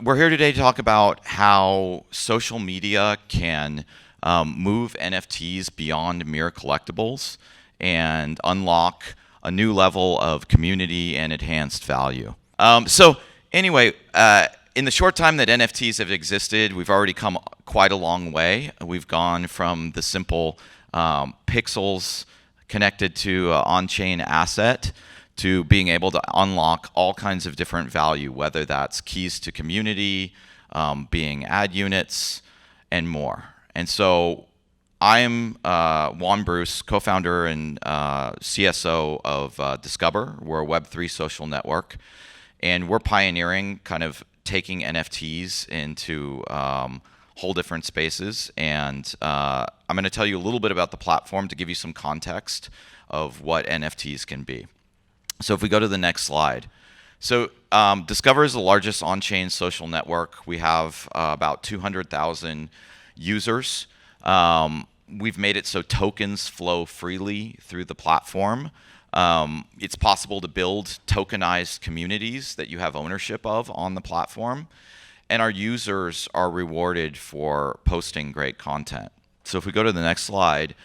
We're here today to talk about how social media can move NFTs beyond mere collectibles and unlock a new level of community and enhanced value. So anyway, in the short time that NFTs have existed, we've already come quite a long way. We've gone from the simple pixels connected to an on-chain asset to being able to unlock all kinds of different value, whether that's keys to community, being ad units, and more. And so I'm Juan Bruce, co-founder and CSO of Discover. We're a Web3 social network, and we're pioneering kind of taking NFTs into whole different spaces. And I'm going to tell you a little bit about the platform to give you some context of what NFTs can be. So if we go to the next slide. So Discover is the largest on-chain social network. We have about 200,000 users. We've made it so tokens flow freely through the platform. It's possible to build tokenized communities that you have ownership of on the platform. And our users are rewarded for posting great content. So if we go to the next slide,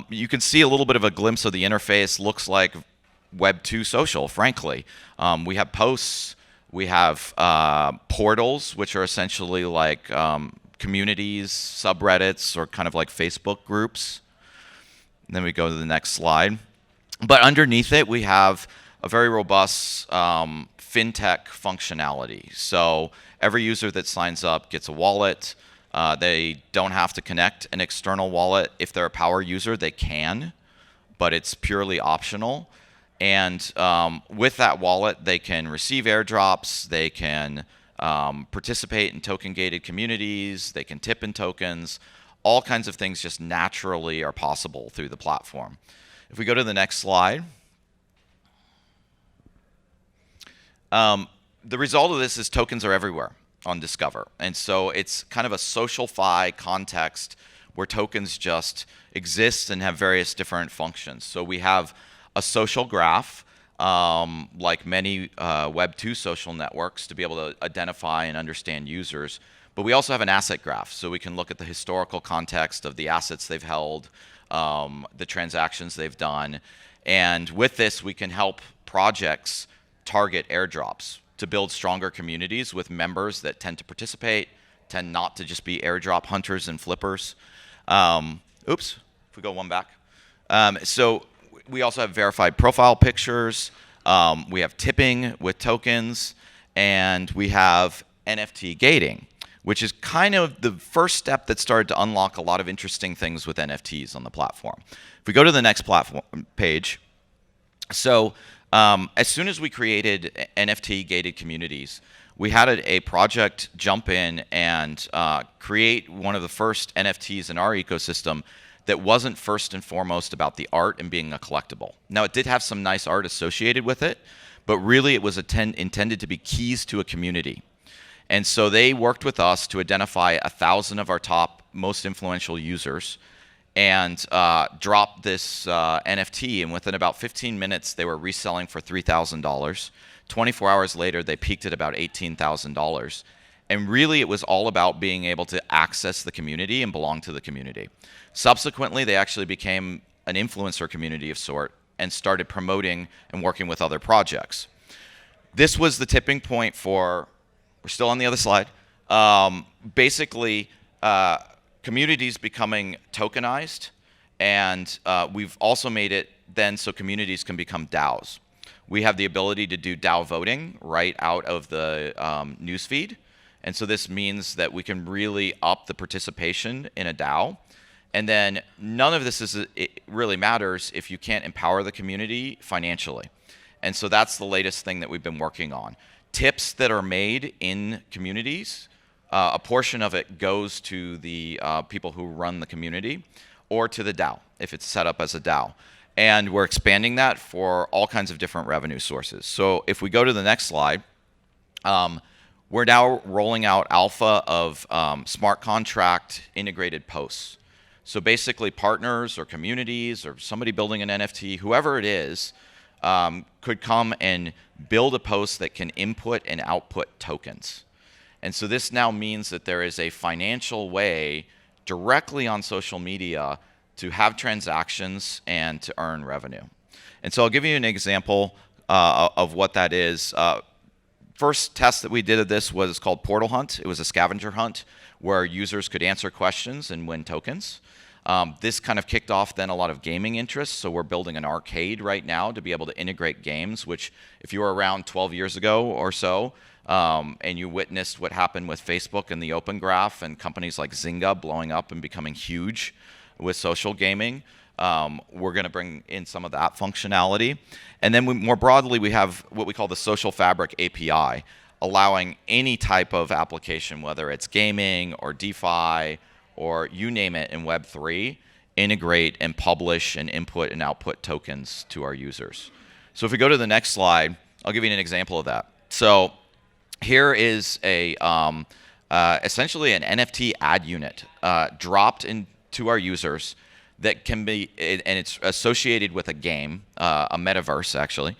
you can see a little bit of a glimpse of the interface. Looks like Web 2 social, frankly. We have posts, we have portals, which are essentially like communities, subreddits, or kind of like Facebook groups. And then we go to the next slide. But underneath it, we have a very robust fintech functionality. So every user that signs up gets a wallet. They don't have to connect an external wallet. If they're a power user, they can, but it's purely optional. And with that wallet, they can receive airdrops, they can participate in token-gated communities, they can tip in tokens. All kinds of things just naturally are possible through the platform. If we go to the next slide, the result of this is tokens are everywhere on Discover. And so it's kind of a social-fi context where tokens just exist and have various different functions. So we have a social graph, like many Web 2 social networks, to be able to identify and understand users. But we also have an asset graph, so we can look at the historical context of the assets they've held, the transactions they've done. And with this, we can help projects target airdrops to build stronger communities with members that tend to participate, tend not to just be airdrop hunters and flippers. Oops, if we go one back. So we also have verified profile pictures. We have tipping with tokens, and we have NFT gating, which is kind of the first step that started to unlock a lot of interesting things with NFTs on the platform. If we go to the next platform page, so as soon as we created NFT gated communities, we had a project jump in and create one of the first NFTs in our ecosystem that wasn't first and foremost about the art and being a collectible. Now, it did have some nice art associated with it, but really it was intended to be keys to a community. And so they worked with us to identify 1,000 of our top most influential users and dropped this NFT. And within about 15 minutes, they were reselling for $3,000. 24 hours later, they peaked at about $18,000. And really, it was all about being able to access the community and belong to the community. Subsequently, they actually became an influencer community of sort and started promoting and working with other projects. This was the tipping point for, we're still on the other slide, basically communities becoming tokenized, and we've also made it then so communities can become DAOs. We have the ability to do DAO voting right out of the newsfeed. And so this means that we can really up the participation in a DAO. And then none of this it really matters if you can't empower the community financially. And so that's the latest thing that we've been working on. Tips that are made in communities, a portion of it goes to the people who run the community or to the DAO, if it's set up as a DAO. And we're expanding that for all kinds of different revenue sources. So if we go to the next slide, we're now rolling out alpha of smart contract integrated posts. So basically partners or communities or somebody building an NFT, whoever it is, could come and build a post that can input and output tokens. And so this now means that there is a financial way directly on social media to have transactions and to earn revenue. And so I'll give you an example of what that is. First test that we did of this was called Portal Hunt. It was a scavenger hunt where users could answer questions and win tokens. This kind of kicked off then a lot of gaming interest. So we're building an arcade right now to be able to integrate games, which if you were around 12 years ago or so, and you witnessed what happened with Facebook and the Open Graph and companies like Zynga blowing up and becoming huge with social gaming, we're going to bring in some of that functionality. And then more broadly, we have what we call the Social Fabric API, allowing any type of application, whether it's gaming or DeFi or you name it in Web3, integrate and publish and input and output tokens to our users. So if we go to the next slide, I'll give you an example of that. So here is a essentially an NFT ad unit dropped into our users that can be, and it's associated with a game, a metaverse actually,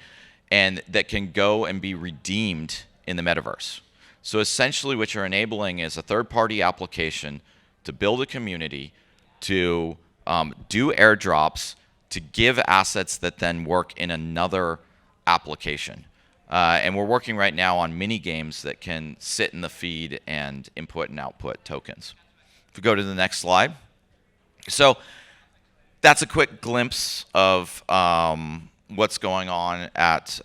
and that can go and be redeemed in the metaverse. So essentially what you're enabling is a third-party application to build a community, to do airdrops, to give assets that then work in another application. And we're working right now on mini games that can sit in the feed and input and output tokens. If we go to the next slide. So that's a quick glimpse of what's going on at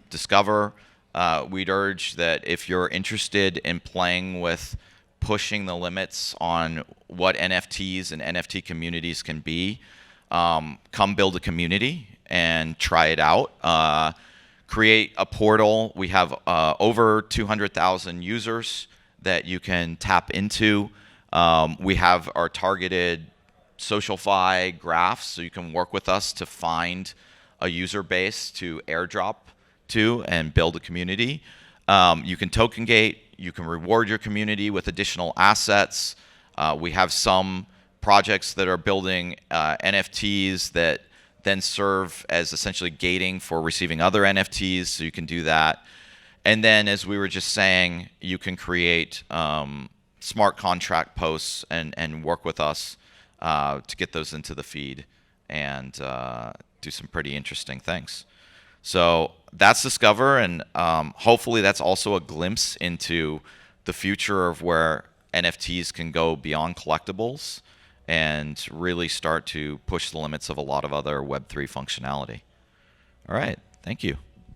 Discover. We'd urge that if you're interested in playing with pushing the limits on what NFTs and NFT communities can be, come build a community and try it out. Create a portal. We have over 200,000 users that you can tap into. We have our targeted SocialFi graphs, so you can work with us to find a user base to airdrop to and build a community. You can token gate. You can reward your community with additional assets. We have some projects that are building NFTs that then serve as essentially gating for receiving other NFTs, so you can do that. And then, as we were just saying, you can create smart contract posts and work with us to get those into the feed and do some pretty interesting things. So that's Discover, and hopefully that's also a glimpse into the future of where NFTs can go beyond collectibles and really start to push the limits of a lot of other Web3 functionality. All right, thank you.